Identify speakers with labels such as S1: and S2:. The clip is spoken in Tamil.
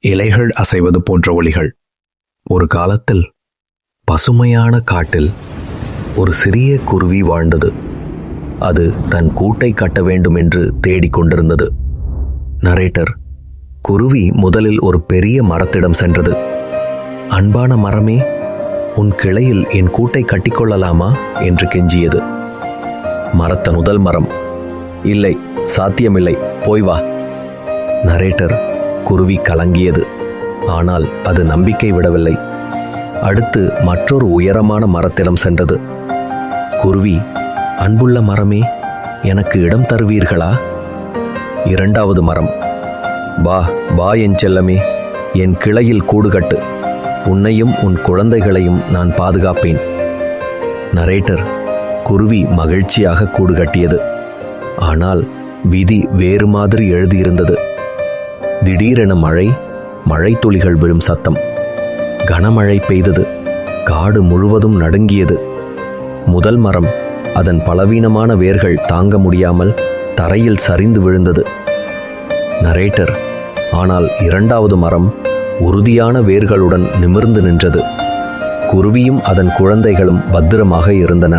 S1: இலைகள் அசைவது போன்ற ஒலிகள். ஒரு காலத்தில் பசுமையான காட்டில் ஒரு சிறிய குருவி வாழ்ந்தது. அது தன் கூட்டை கட்ட வேண்டும் என்று தேடிக்கொண்டிருந்தது. நரேட்டர். குருவி முதலில் ஒரு பெரிய மரத்திடம் சென்றது. அன்பான மரமே, உன் கிளையில் என் கூட்டை கட்டிக்கொள்ளலாமா என்று கெஞ்சியது. மரத்த முதல் மரம், இல்லை, சாத்தியமில்லை, போய் வா. நரேட்டர். குருவி கலங்கியது. ஆனால் அது நம்பிக்கை விடவில்லை. அடுத்து மற்றொரு உயரமான மரத்திடம் சென்றது. குருவி, அன்புள்ள மரமே, எனக்கு இடம் தருவீர்களா? இரண்டாவது மரம், வா வா என் செல்லமே, என் கிளையில் கூடு கட்டு. உன்னையும் உன் குழந்தைகளையும் நான் பாதுகாப்பேன். நரேட்டர். குருவி மகிழ்ச்சியாக கூடு கட்டியது. ஆனால் விதி வேறு மாதிரி எழுதியிருந்தது. திடீரென மழை துளிகள் விழும் சத்தம். கனமழை பெய்தது. காடு முழுவதும் நடுங்கியது. முதல் மரம் அதன் பலவீனமான வேர்கள் தாங்க முடியாமல் தரையில் சரிந்து விழுந்தது. நரேட்டர். ஆனால் இரண்டாவது மரம் உறுதியான வேர்களுடன் நிமிர்ந்து நின்றது. குருவியும் அதன் குழந்தைகளும் பத்திரமாக இருந்தனர்.